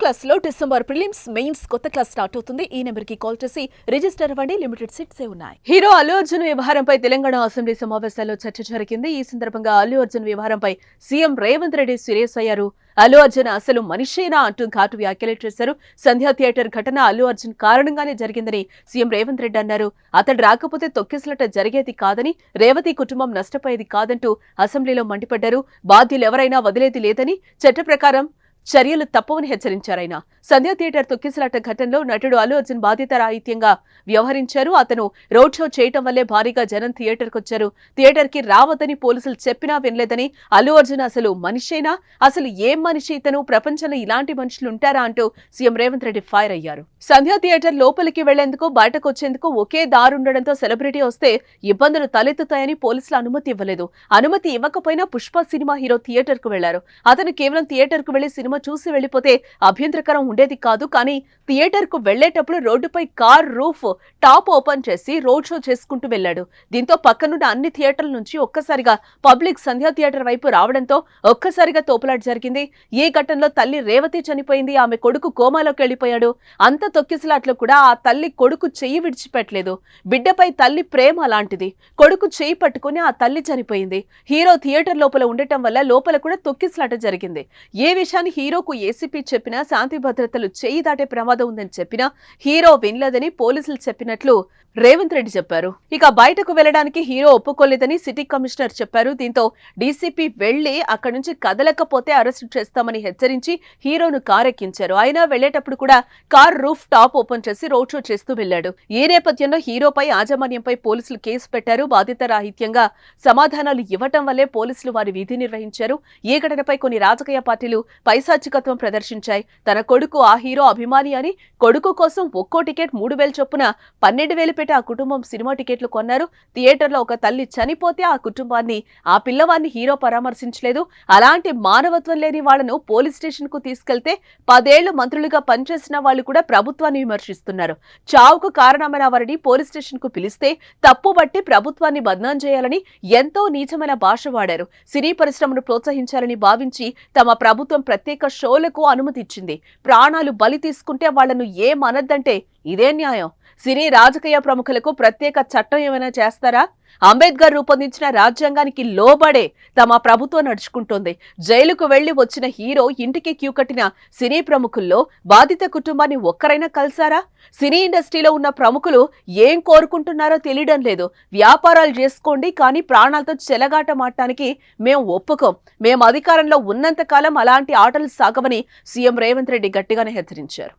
Class లో December prelims mains కొత్త class start అవుతుంది. ఈ నెంబర్ కి కాల్ చేసి రిజిస్టర్ అవ్వండి. లిమిటెడ్ సీట్సే ఉన్నాయి. హీరో అల్లు అర్జున్ వ్యవహారంపై తెలంగాణ అసెంబ్లీ సమావేశాల్లో చర్చ జరిగింది. ఈ సందర్భంగా అల్లు అర్జున్ వ్యవహారంపై సీఎం రేవంత్ రెడ్డి సీరియస్ అయ్యారు. అల్లు అర్జున్ అసలు మనిషేనా అంటూ ఘాటు వ్యాఖ్యలు చేశారు. సంధ్యా థియేటర్ ఘటన అల్లు అర్జున్ కారణంగానే జరిగిందని సీఎం రేవంత్ రెడ్డి అన్నారు. అతడు రాకపోతే తొక్కిసలాట జరిగేది కాదని, రేవతి కుటుంబం నష్టపోయేది కాదంటూ అసెంబ్లీలో మండిపడ్డారు. బాధ్యులు ఎవరైనా వదిలేది లేదని, చట్ట ప్రకారం చర్యలు తప్పవని హెచ్చరించారాయన. సంధ్యా థియేటర్ తొక్కిసలాట ఘటనలో నటుడు అల్లు అర్జున్ బాధ్యతారాహిత్యంగా వ్యవహరించారు. అతను రోడ్ షో చేయటం వల్లే భారీగా జనం థియేటర్కి వచ్చారు. థియేటర్ కి రావద్దని పోలీసులు చెప్పినా వినలేదని, అల్లు అర్జున్ అసలు మనిషేనా, అసలు ఏం మనిషి ఇతను, ప్రపంచంలో ఇలాంటి మనుషులు ఉంటారా అంటూ సీఎం రేవంత్ రెడ్డి ఫైర్ అయ్యారు. సంధ్యా థియేటర్ లోపలికి వెళ్లేందుకు, బయటకు వచ్చేందుకు ఒకే దారుండడంతో సెలబ్రిటీ వస్తే ఇబ్బందులు తలెత్తుతాయని పోలీసులు అనుమతి ఇవ్వలేదు. అనుమతి ఇవ్వకపోయినా పుష్ప సినిమా హీరో థియేటర్ కు వెళ్లారు. అతను కేవలం థియేటర్ కు వెళ్లి సినిమా చూసి వెళ్లిపోతే అభ్యంతరకరం ఉండేది కాదు. కానీ థియేటర్ కు వెళ్లేటప్పుడు రోడ్డుపై కార్ రూఫ్ టాప్ ఓపెన్ చేసి రోడ్ షో చేసుకుంటూ వెళ్లాడు. దీంతో పక్కనున్న అన్ని థియేటర్ల నుంచి ఒక్కసారిగా పబ్లిక్ సంధ్యా థియేటర్ వైపు రావడంతో ఒక్కసారిగా తోపులాట జరిగింది. ఈ ఘటనలో తల్లి రేవతి చనిపోయింది. ఆమె కొడుకు కోమాలోకి వెళ్లిపోయాడు. అంత తొక్కిసలాట్లో కూడా ఆ తల్లి కొడుకు చెయ్యి విడిచిపెట్టలేదు. బిడ్డపై తల్లి ప్రేమ అలాంటిది. కొడుకు చెయ్యి పట్టుకుని ఆ తల్లి చనిపోయింది. హీరో థియేటర్ లోపల ఉండటం వల్ల లోపల కూడా తొక్కిసలాట జరిగింది. ఏ విషయాన్ని హీరోకు ఏసీపీ చెప్పినా, శాంతి భద్రతలు చెయ్యి దాటే ప్రమాదం ఉందని చెప్పినా హీరో వినలేదని పోలీసులు చెప్పినట్లు రేవంత్ రెడ్డి చెప్పారు. ఇక బయటకు వెళ్లడానికి హీరో ఒప్పుకోలేదని సిటీ కమిషనర్ చెప్పారు. దీంతో డీసీపీ వెళ్లి అక్కడి నుంచి కదలకపోతే అరెస్టు చేస్తామని హెచ్చరించి హీరోను కారెక్కించారు. అయినా వెళ్లేటప్పుడు కూడా కార్ రూఫ్ టాప్ ఓపెన్ చేసి రోడ్ షో చేస్తూ వెళ్లాడు. ఈ నేపథ్యంలో హీరోపై, యాజమాన్యంపై పోలీసులు కేసు పెట్టారు. బాధ్యతారాహిత్యంగా సమాధానాలు ఇవ్వటం వల్లే పోలీసులు వారి విధి నిర్వహించారు. ఈ ఘటనపై కొన్ని రాజకీయ పార్టీలు పైశాచికత్వం ప్రదర్శించాయి. తన కొడుకు ఆ హీరో అభిమాని అని, కొడుకు కోసం ఒక్కో టికెట్ 3,000 చొప్పున 12,000 పెట్టి ఆ కుటుంబం సినిమా టికెట్లు కొన్నారు. థియేటర్లో ఒక తల్లి చనిపోతే ఆ కుటుంబాన్ని, ఆ పిల్లవాన్ని హీరో పరామర్శించలేదు. అలాంటి మానవత్వం లేని వాళ్లను పోలీస్ స్టేషన్ కు తీసుకెళ్తే 10 ఏళ్లు మంత్రులుగా పనిచేసిన వాళ్ళు కూడా ప్రభుత్వాన్ని విమర్శిస్తున్నారు. చావుకు కారణమైన వారిని పోలీస్ స్టేషన్ కు పిలిస్తే తప్పుబట్టి ప్రభుత్వాన్ని బద్నాం చేయాలని ఎంతో నీచమైన భాష వాడారు. సినీ పరిశ్రమను ప్రోత్సహించాలని భావించి తమ ప్రభుత్వం ప్రత్యేక షోలకు అనుమతి ఇచ్చింది. ప్రాణాలు బలి తీసుకుంటే వాళ్లను ఏమనద్దంటే ఇదే న్యాయం. సినీ రాజకీయ ప్రముఖులకు ప్రత్యేక చట్టం ఏమైనా చేస్తారా? అంబేద్కర్ రూపొందించిన రాజ్యాంగానికి లోబడే తమ ప్రభుత్వం నడుచుకుంటోంది. జైలుకు వెళ్లి వచ్చిన హీరో ఇంటికి క్యూ కట్టిన సినీ ప్రముఖుల్లో బాధిత కుటుంబాన్ని ఒక్కరైనా కలిసారా? సినీ ఇండస్ట్రీలో ఉన్న ప్రముఖులు ఏం కోరుకుంటున్నారో తెలియడం లేదు. వ్యాపారాలు చేసుకోండి, కానీ ప్రాణాలతో చెలగాటమాడటానికి మేము ఒప్పుకోం. మేము అధికారంలో ఉన్నంత కాలం అలాంటి ఆటలు సాగవని సీఎం రేవంత్ రెడ్డి గట్టిగానే హెచ్చరించారు.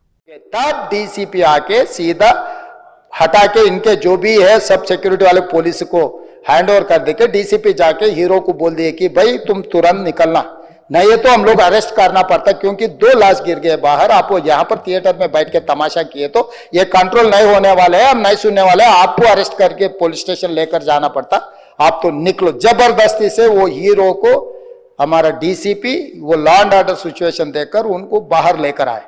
तब डीसीपी आके सीधा हटा के इनके जो भी है सब सिक्योरिटी वाले पुलिस को हैंड ओवर कर देके डीसीपी जाके हीरो को बोल दिए कि भाई तुम तुरंत निकलना, नहीं है तो हम लोग अरेस्ट करना पड़ता, क्योंकि 2 लाश गिर गए बाहर। आप यहाँ पर थिएटर में बैठ के तमाशा किए तो ये कंट्रोल नहीं होने वाले हैं, हम नहीं सुनने वाले हैं, आपको अरेस्ट करके पुलिस स्टेशन लेकर जाना पड़ता, आप तो निकलो। जबरदस्ती से वो हीरो को हमारा डीसीपी वो लॉ एंड ऑर्डर सिचुएशन देकर उनको बाहर लेकर आए।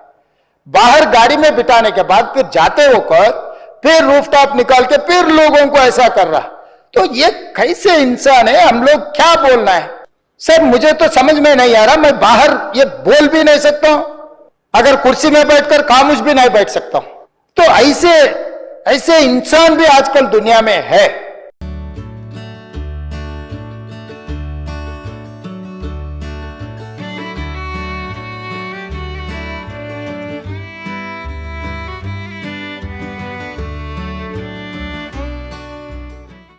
बाहर गाड़ी में बिठाने के बाद फिर जाते होकर फिर रूफटॉप निकाल के फिर लोगों को ऐसा कर रहा, तो ये कैसे इंसान है? हम लोग क्या बोलना है सर? मुझे तो समझ में नहीं आ रहा। मैं बाहर ये बोल भी नहीं सकता हूं, अगर कुर्सी में बैठकर खामोश भी नहीं बैठ सकता हूं। तो ऐसे इंसान भी आजकल दुनिया में है।